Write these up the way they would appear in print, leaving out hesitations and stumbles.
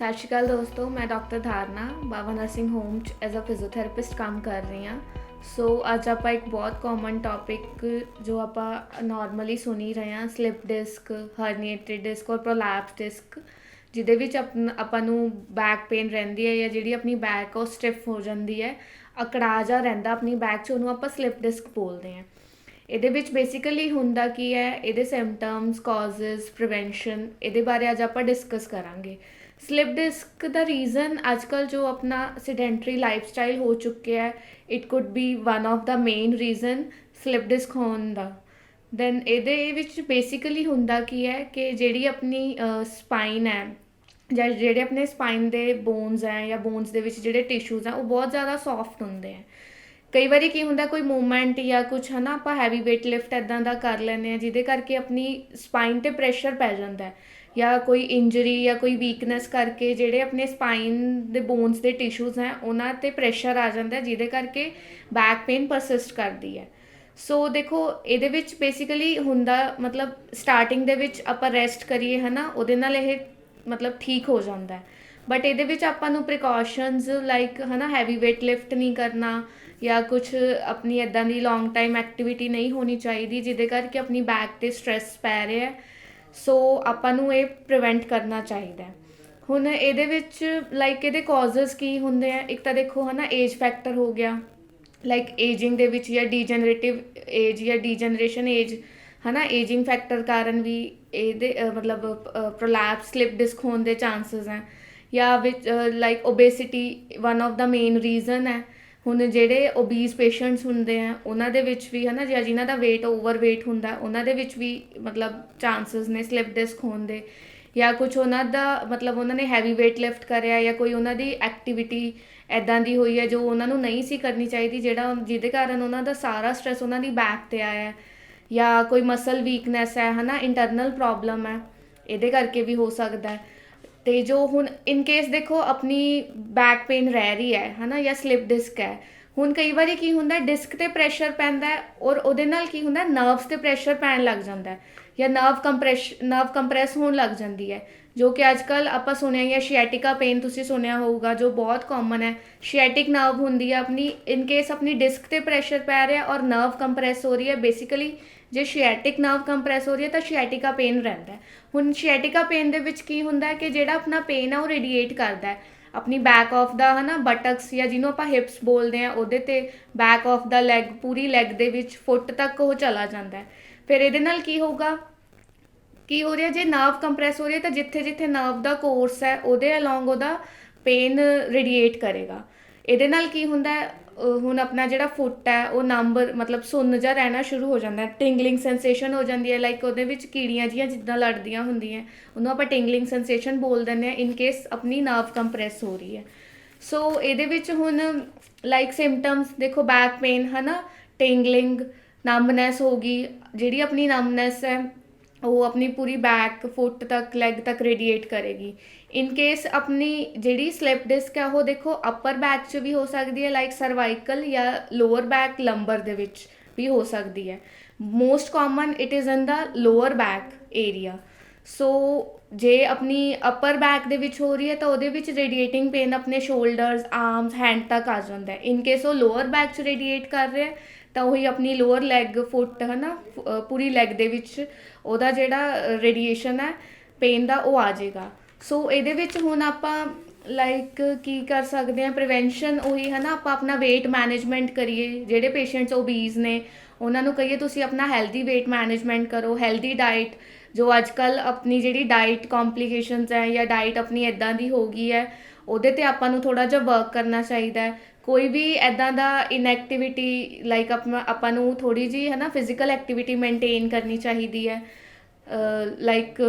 ਸਤਿ ਸ਼੍ਰੀ ਅਕਾਲ ਦੋਸਤੋ, ਮੈਂ ਡਾਕਟਰ ਧਾਰਨਾ ਬਾਬਾ ਨਰਸਿੰਗ ਹੋਮ 'ਚ ਐਜ਼ ਅ ਫਿਜ਼ੀਓਥੈਰੇਪਿਸਟ ਕੰਮ ਕਰ ਰਹੀ ਹਾਂ। ਸੋ ਅੱਜ ਆਪਾਂ ਇੱਕ ਬਹੁਤ ਕਾਮਨ ਟੌਪਿਕ ਜੋ ਆਪਾਂ ਨਾਰਮਲੀ ਸੁਣ ਹੀ ਰਹੇ ਹਾਂ, ਸਲਿਪ ਡਿਸਕ, ਹਰਨੀਏਟਡ ਡਿਸਕ ਔਰ ਪ੍ਰੋਲੈਪਸ ਡਿਸਕ, ਜਿਹਦੇ ਵਿੱਚ ਆਪਾਂ ਨੂੰ ਬੈਕ ਪੇਨ ਰਹਿੰਦੀ ਹੈ ਜਾਂ ਜਿਹੜੀ ਆਪਣੀ ਬੈਕ ਉਹ ਸਟਿਫ ਹੋ ਜਾਂਦੀ ਹੈ, ਅਕੜਾ ਜਿਹਾ ਰਹਿੰਦਾ ਆਪਣੀ ਬੈਕ 'ਚ, ਉਹਨੂੰ ਆਪਾਂ ਸਲਿਪ ਡਿਸਕ ਬੋਲਦੇ ਹਾਂ। ਇਹਦੇ ਵਿੱਚ ਬੇਸਿਕਲੀ ਹੁੰਦਾ ਕੀ ਹੈ, ਇਹਦੇ ਸਿੰਪਟਮਸ, ਕਾਜ਼ਸ, ਪ੍ਰੀਵੈਂਸ਼ਨ, ਇਹਦੇ ਬਾਰੇ ਅੱਜ ਆਪਾਂ ਡਿਸਕਸ ਕਰਾਂਗੇ। ਸਲਿਪ ਡਿਸਕ ਦਾ ਰੀਜ਼ਨ ਅੱਜ ਕੱਲ੍ਹ ਜੋ ਆਪਣਾ ਸਿਡੈਂਟਰੀ ਲਾਈਫ ਸਟਾਈਲ ਹੋ ਚੁੱਕਿਆ ਹੈ, it could be one of the main reason slip disc ਹੋਣ ਦਾ। ਦੈਨ ਇਹਦੇ ਵਿੱਚ ਬੇਸਿਕਲੀ ਹੁੰਦਾ ਕੀ ਹੈ ਕਿ ਜਿਹੜੀ ਆਪਣੀ ਸਪਾਈਨ ਹੈ ਜਾਂ ਜਿਹੜੇ ਆਪਣੇ ਸਪਾਈਨ ਦੇ ਬੋਨਸ ਹੈ ਜਾਂ ਬੋਨਸ ਦੇ ਵਿੱਚ ਜਿਹੜੇ ਟਿਸ਼ੂਜ਼ ਆ ਉਹ ਬਹੁਤ ਜ਼ਿਆਦਾ ਸੌਫਟ ਹੁੰਦੇ ਆ। ਕਈ ਵਾਰੀ ਕੀ ਹੁੰਦਾ, ਕੋਈ ਮੂਵਮੈਂਟ ਜਾਂ ਕੁਛ ਹੈ ਨਾ, ਆਪਾਂ ਹੈਵੀ ਵੇਟ ਲਿਫਟ ਇੱਦਾਂ ਦਾ ਕਰ ਲੈਂਦੇ ਹਾਂ ਜਿਹਦੇ ਕਰਕੇ ਆਪਣੀ ਸਪਾਈਨ 'ਤੇ ਪ੍ਰੈਸ਼ਰ ਪੈ ਜਾਂਦਾ ਹੈ, ਜਾਂ ਕੋਈ ਇੰਜਰੀ ਜਾਂ ਕੋਈ ਵੀਕਨੈਸ ਕਰਕੇ ਜਿਹੜੇ ਆਪਣੇ ਸਪਾਈਨ ਦੇ ਬੋਨਸ ਦੇ ਟਿਸ਼ੂਜ਼ ਹੈ ਉਹਨਾਂ 'ਤੇ ਪ੍ਰੈਸ਼ਰ ਆ ਜਾਂਦਾ, ਜਿਹਦੇ ਕਰਕੇ ਬੈਕ ਪੇਨ ਪਰਸਿਸਟ ਕਰਦੀ ਹੈ। ਸੋ ਦੇਖੋ, ਇਹਦੇ ਵਿੱਚ ਬੇਸਿਕਲੀ ਹੁੰਦਾ ਮਤਲਬ ਸਟਾਰਟਿੰਗ ਦੇ ਵਿੱਚ ਆਪਾਂ ਰੈਸਟ ਕਰੀਏ ਹੈ ਨਾ, ਉਹਦੇ ਨਾਲ ਇਹ ਮਤਲਬ ਠੀਕ ਹੋ ਜਾਂਦਾ ਹੈ। ਬਟ ਇਹਦੇ ਵਿੱਚ ਆਪਾਂ ਨੂੰ ਪ੍ਰੀਕਾਸ਼ਨਸ ਲਾਈਕ ਹੈ ਨਾ, ਹੈਵੀ ਵੇਟ ਲਿਫਟ ਨਹੀਂ ਕਰਨਾ ਜਾਂ ਕੁਛ ਆਪਣੀ ਇੱਦਾਂ ਦੀ ਲੌਂਗ ਟਾਈਮ ਐਕਟੀਵਿਟੀ ਨਹੀਂ ਹੋਣੀ ਚਾਹੀਦੀ ਜਿਹਦੇ ਕਰਕੇ ਆਪਣੀ ਬੈਕ 'ਤੇ ਸਟ੍ਰੈਸ ਪੈ ਰਿਹਾ। ਸੋ ਆਪਾਂ ਨੂੰ ਇਹ ਪ੍ਰੀਵੈਂਟ ਕਰਨਾ ਚਾਹੀਦਾ। ਹੁਣ ਇਹਦੇ ਵਿੱਚ ਲਾਈਕ ਇਹਦੇ ਕਾਜ਼ਸ ਕੀ ਹੁੰਦੇ ਆ, ਇੱਕ ਤਾਂ ਦੇਖੋ ਹੈ ਨਾ, ਏਜ ਫੈਕਟਰ ਹੋ ਗਿਆ, ਲਾਈਕ ਏਜਿੰਗ ਦੇ ਵਿੱਚ ਜਾਂ ਡੀਜਨਰੇਟਿਵ ਏਜ ਜਾਂ ਡੀਜਨਰੇਸ਼ਨ ਏਜ ਹੈ ਨਾ, ਏਜਿੰਗ ਫੈਕਟਰ ਕਾਰਨ ਵੀ ਇਹਦੇ ਮਤਲਬ ਪ੍ਰੋਲੈਪਸ ਸਲਿਪ ਡਿਸਕ ਹੋਣ ਦੇ ਚਾਂਸਸ ਹੈ। ਜਾਂ ਵਿੱਚ like obesity one of the main reason ਹੈ। ਹੁਣ ਜਿਹੜੇ ਓਬੀਜ਼ ਪੇਸ਼ੈਂਟਸ ਹੁੰਦੇ ਆ ਉਹਨਾਂ ਦੇ ਵਿੱਚ ਵੀ ਹੈ ਨਾ, ਜਾਂ ਜਿਨ੍ਹਾਂ ਦਾ ਵੇਟ ਓਵਰ ਵੇਟ ਹੁੰਦਾ ਉਹਨਾਂ ਦੇ ਵਿੱਚ ਵੀ ਮਤਲਬ ਚਾਂਸਸ ਨੇ ਸਲਿਪ ਡਿਸਕ ਹੋਣ ਦੇ। ਜਾਂ ਕੁਛ ਉਹਨਾਂ ਦਾ ਮਤਲਬ ਉਹਨਾਂ ਨੇ ਹੈਵੀ ਵੇਟ ਲਿਫਟ ਕਰਿਆ ਜਾਂ ਕੋਈ ਉਹਨਾਂ ਦੀ ਐਕਟੀਵਿਟੀ ਇੱਦਾਂ ਦੀ ਹੋਈ ਹੈ ਜੋ ਉਹਨਾਂ ਨੂੰ ਨਹੀਂ ਸੀ ਕਰਨੀ ਚਾਹੀਦੀ, ਜਿਹਦੇ ਕਾਰਨ ਉਹਨਾਂ ਦਾ ਸਾਰਾ ਸਟ੍ਰੈਸ ਉਹਨਾਂ ਦੀ ਬੈਕ 'ਤੇ ਆਇਆ। ਜਾਂ ਕੋਈ ਮਸਲ ਵੀਕਨੈਸ ਹੈ ਨਾ, ਇੰਟਰਨਲ ਪ੍ਰੋਬਲਮ ਹੈ, ਇਹਦੇ ਕਰਕੇ ਵੀ ਹੋ ਸਕਦਾ। ਅਤੇ ਜੋ ਹੁਣ ਇਨ ਕੇਸ ਦੇਖੋ ਆਪਣੀ ਬੈਕ ਪੇਨ ਰਹਿ ਰਹੀ ਹੈ ਨਾ, ਜਾਂ ਸਲਿਪ ਡਿਸਕ ਹੈ, ਹੁਣ ਕਈ ਵਾਰੀ ਕੀ ਹੁੰਦਾ, ਡਿਸਕ 'ਤੇ ਪ੍ਰੈਸ਼ਰ ਪੈਂਦਾ ਔਰ ਉਹਦੇ ਨਾਲ ਕੀ ਹੁੰਦਾ, ਨਰਵਸ 'ਤੇ ਪ੍ਰੈਸ਼ਰ ਪੈਣ ਲੱਗ ਜਾਂਦਾ ਜਾਂ ਨਰਵ ਕੰਪਰੈਸ ਹੋਣ ਲੱਗ ਜਾਂਦੀ ਹੈ, ਜੋ ਕਿ ਅੱਜ ਕੱਲ੍ਹ ਆਪਾਂ ਸੁਣਿਆ, ਜਾਂ ਸ਼ਿਐਟਿਕਾ ਪੇਨ ਤੁਸੀਂ ਸੁਣਿਆ ਹੋਊਗਾ ਜੋ ਬਹੁਤ ਕਾਮਨ ਹੈ। ਸ਼ਿਐਟਿਕ ਨਰਵ ਹੁੰਦੀ ਹੈ ਆਪਣੀ, ਇਨ ਕੇਸ ਆਪਣੀ ਡਿਸਕ 'ਤੇ ਪ੍ਰੈਸ਼ਰ ਪੈ ਰਿਹਾ ਔਰ ਨਰਵ ਕੰਪਰੈਸ ਹੋ ਰਹੀ ਹੈ, ਬੇਸਿਕਲੀ ਜੇ ਸ਼ਿਐਟਿਕ ਨਰਵ ਕੰਪਰੈਸ ਹੋ ਰਹੀ ਹੈ ਤਾਂ ਸ਼ਿਐਟਿਕਾ ਪੇਨ ਰਹਿੰਦਾ। ਹੁਣ ਸ਼ਿਐਟਿਕਾ ਪੇਨ ਦੇ ਵਿੱਚ ਕੀ ਹੁੰਦਾ ਕਿ ਜਿਹੜਾ ਆਪਣਾ ਪੇਨ ਆ ਉਹ ਰੇਡੀਏਟ ਕਰਦਾ ਆਪਣੀ ਬੈਕ ਆਫ ਦਾ ਹੈ ਨਾ, ਬਟਕਸ ਜਾਂ ਜਿਹਨੂੰ ਆਪਾਂ ਹਿਪਸ ਬੋਲਦੇ ਹਾਂ ਉਹਦੇ 'ਤੇ, back of the leg, Puri leg ਦੇ ਵਿੱਚ ਫੁੱਟ ਤੱਕ ਉਹ ਚਲਾ ਜਾਂਦਾ। ਫਿਰ ਇਹਦੇ ਨਾਲ ਕੀ ਹੋਊਗਾ, ਕੀ ਹੋ ਰਿਹਾ, ਜੇ ਨਰਵ ਕੰਪਰੈਸ ਹੋ ਰਿਹਾ ਤਾਂ ਜਿੱਥੇ ਜਿੱਥੇ ਨਰਵ ਦਾ ਕੋਰਸ ਹੈ ਉਹਦੇ ਅਲੋਂਗ ਉਹਦਾ ਪੇਨ ਰੇਡੀਏਟ ਕਰੇਗਾ। ਇਹਦੇ ਨਾਲ ਕੀ ਹੁੰਦਾ, ਹੁਣ ਆਪਣਾ ਜਿਹੜਾ ਫੁੱਟ ਹੈ ਉਹ ਨੰਬਰ ਮਤਲਬ ਸੁੰਨ ਜਿਹਾ ਰਹਿਣਾ ਸ਼ੁਰੂ ਹੋ ਜਾਂਦਾ, ਟਿੰਗਲਿੰਗ ਸੈਂਸੇਸ਼ਨ ਹੋ ਜਾਂਦੀ ਹੈ, ਲਾਈਕ ਉਹਦੇ ਵਿੱਚ ਕੀੜੀਆਂ ਜਿਹੀਆਂ ਜਿੱਦਾਂ ਲੜਦੀਆਂ ਹੁੰਦੀਆਂ, ਉਹਨੂੰ ਆਪਾਂ ਟਿੰਗਲਿੰਗ ਸੈਂਸੇਸ਼ਨ ਬੋਲ ਦਿੰਦੇ ਹਾਂ ਇਨ ਕੇਸ ਆਪਣੀ ਨਰਵ ਕੰਪਰੈਸ ਹੋ ਰਹੀ ਹੈ। ਸੋ ਇਹਦੇ ਵਿੱਚ ਹੁਣ ਲਾਈਕ ਸਿੰਪਟਮਸ ਦੇਖੋ, ਬੈਕ ਪੇਨ ਹੈ ਨਾ, ਟਿੰਗਲਿੰਗ, ਨੰਬਨੈਸ ਹੋ ਗਈ, ਜਿਹੜੀ ਆਪਣੀ ਨੰਬਨੈਸ ਹੈ ਉਹ ਆਪਣੀ ਪੂਰੀ ਬੈਕ, ਫੁੱਟ ਤੱਕ, ਲੈਗ ਤੱਕ ਰੇਡੀਏਟ ਕਰੇਗੀ। ਇਨ ਕੇਸ ਆਪਣੀ ਜਿਹੜੀ ਸਲਿਪ ਡਿਸਕ ਹੈ ਉਹ ਦੇਖੋ ਅਪਰ ਬੈਕ 'ਚ ਵੀ ਹੋ ਸਕਦੀ ਹੈ, ਲਾਈਕ ਸਰਵਾਈਕਲ, ਜਾਂ ਲੋਅਰ ਬੈਕ ਲੰਬਰ ਦੇ ਵਿੱਚ ਵੀ ਹੋ ਸਕਦੀ ਹੈ। Most common it is in the lower back area. So ਜੇ ਆਪਣੀ ਅਪਰ ਬੈਕ ਦੇ ਵਿੱਚ ਹੋ ਰਹੀ ਹੈ ਤਾਂ ਉਹਦੇ ਵਿੱਚ ਰੇਡੀਏਟਿੰਗ ਪੇਨ ਆਪਣੇ ਸ਼ੋਲਡਰਸ, ਆਰਮਸ, ਹੈਂਡ ਤੱਕ ਆ ਜਾਂਦਾ। ਇਨ ਕੇਸ ਉਹ ਲੋਅਰ ਬੈਕ 'ਚ ਰੇਡੀਏਟ ਕਰ ਰਿਹਾ ਤਾਂ ਉਹੀ ਆਪਣੀ ਲੋਅਰ ਲੈਗ, ਫੁੱਟ ਹੈ ਨਾ, ਪੂਰੀ ਲੈਗ ਦੇ ਵਿੱਚ ਉਹਦਾ ਜਿਹੜਾ ਰੇਡੀਏਸ਼ਨ ਹੈ ਪੇਨ ਦਾ ਉਹ ਆ ਜਾਏਗਾ। ਸੋ ਇਹਦੇ ਵਿੱਚ ਹੁਣ ਆਪਾਂ ਲਾਈਕ ਕੀ ਕਰ ਸਕਦੇ ਹਾਂ, ਪ੍ਰੀਵੈਂਸ਼ਨ ਉਹੀ ਹੈ ਨਾ, ਆਪਾਂ ਆਪਣਾ ਵੇਟ ਮੈਨੇਜਮੈਂਟ ਕਰੀਏ। ਜਿਹੜੇ ਪੇਸ਼ੈਂਟਸ ਓਬੀਜ਼ ਨੇ ਉਹਨਾਂ ਨੂੰ ਕਹੀਏ ਤੁਸੀਂ ਆਪਣਾ ਹੈਲਦੀ ਵੇਟ ਮੈਨੇਜਮੈਂਟ ਕਰੋ, ਹੈਲਦੀ ਡਾਈਟ, ਜੋ ਅੱਜ ਕੱਲ੍ਹ ਆਪਣੀ ਜਿਹੜੀ ਡਾਈਟ ਕੰਪਲੀਕੇਸ਼ਨਸ ਹੈ ਜਾਂ ਡਾਈਟ ਆਪਣੀ ਇੱਦਾਂ ਦੀ ਹੋ ਗਈ ਹੈ, ਉਹਦੇ 'ਤੇ ਆਪਾਂ ਨੂੰ ਥੋੜ੍ਹਾ ਜਿਹਾ ਵਰਕ ਕਰਨਾ ਚਾਹੀਦਾ। ਕੋਈ ਵੀ ਇੱਦਾਂ ਦਾ ਇਨਐਕਟੀਵਿਟੀ ਲਾਈਕ ਆਪਾਂ ਨੂੰ ਥੋੜ੍ਹੀ ਜਿਹੀ ਹੈ ਨਾ ਫਿਜ਼ੀਕਲ ਐਕਟੀਵਿਟੀ ਮੇਨਟੇਨ ਕਰਨੀ ਚਾਹੀਦੀ ਹੈ, ਲਾਈਕ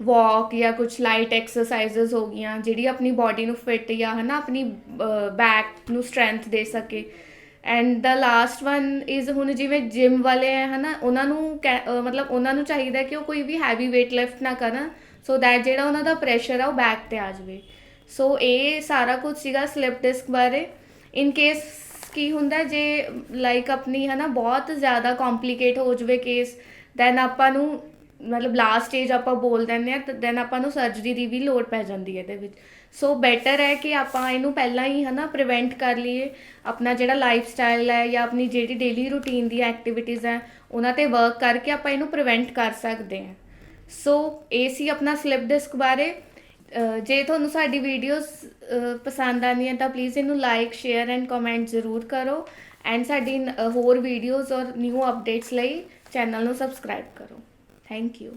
ਵਾਕ ਜਾਂ ਕੁਛ ਲਾਈਟ ਐਕਸਰਸਾਈਜ਼ਸ ਹੋ ਗਈਆਂ ਜਿਹੜੀ ਆਪਣੀ ਬੋਡੀ ਨੂੰ ਫਿਟ ਜਾਂ ਹੈ ਨਾ ਆਪਣੀ ਬੈਕ ਨੂੰ ਸਟਰੈਂਥ ਦੇ ਸਕੇ। And the last one is, ਹੁਣ ਜਿਵੇਂ ਜਿਮ ਵਾਲੇ ਹੈ ਨਾ, ਉਹਨਾਂ ਨੂੰ ਮਤਲਬ ਉਹਨਾਂ ਨੂੰ ਚਾਹੀਦਾ ਕਿ ਉਹ ਕੋਈ ਵੀ ਹੈਵੀ ਵੇਟ ਲਿਫਟ ਨਾ ਕਰਨ, ਸੋ ਦੈਟ ਜਿਹੜਾ ਉਹਨਾਂ ਦਾ ਪ੍ਰੈਸ਼ਰ ਆ ਉਹ ਬੈਕ 'ਤੇ ਆ ਜਾਵੇ। ਸੋ ਇਹ ਸਾਰਾ ਕੁਝ ਸੀਗਾ ਸਲਿਪ ਡਿਸਕ ਬਾਰੇ। ਇਨ ਕੇਸ ਕੀ ਹੁੰਦਾ, ਜੇ ਲਾਈਕ ਆਪਣੀ ਹੈ ਨਾ ਬਹੁਤ ਜ਼ਿਆਦਾ ਕੰਪਲੀਕੇਟ ਹੋ ਜਾਵੇ ਕੇਸ, ਦੈਨ ਆਪਾਂ ਨੂੰ ਮਤਲਬ ਲਾਸਟ ਸਟੇਜ ਆਪਾਂ ਬੋਲ ਦਿੰਦੇ ਹਾਂ ਤਾਂ ਦੈਨ ਆਪਾਂ ਨੂੰ ਸਰਜਰੀ ਦੀ ਵੀ ਲੋੜ ਪੈ ਜਾਂਦੀ ਹੈ ਇਹਦੇ ਵਿੱਚ। ਸੋ ਬੈਟਰ ਹੈ ਕਿ ਆਪਾਂ ਇਹਨੂੰ ਪਹਿਲਾਂ ਹੀ ਹੈ ਨਾ ਪ੍ਰੀਵੈਂਟ ਕਰ ਲਈਏ। ਆਪਣਾ ਜਿਹੜਾ ਲਾਈਫ ਸਟਾਈਲ ਹੈ ਜਾਂ ਆਪਣੀ ਜਿਹੜੀ ਡੇਲੀ ਰੂਟੀਨ ਦੀਆਂ ਐਕਟੀਵਿਟੀਜ਼ ਹੈ ਉਹਨਾਂ 'ਤੇ ਵਰਕ ਕਰਕੇ ਆਪਾਂ ਇਹਨੂੰ ਪ੍ਰੀਵੈਂਟ ਕਰ ਸਕਦੇ ਹਾਂ। ਸੋ ਇਹ ਸੀ ਆਪਣਾ ਸਲਿਪ ਡਿਸਕ ਬਾਰੇ। ਜੇ ਤੁਹਾਨੂੰ ਸਾਡੀ ਵੀਡੀਓਜ਼ ਪਸੰਦ ਆਉਂਦੀਆਂ ਤਾਂ ਪਲੀਜ਼ ਇਹਨੂੰ ਲਾਈਕ ਸ਼ੇਅਰ ਐਂਡ ਕਮੈਂਟ ਜ਼ਰੂਰ ਕਰੋ। ਐਂਡ ਸਾਡੀ ਹੋਰ ਵੀਡੀਓਜ਼ ਔਰ ਨਿਊ ਅਪਡੇਟਸ ਲਈ ਚੈਨਲ ਨੂੰ ਸਬਸਕ੍ਰਾਈਬ ਕਰੋ। Thank you.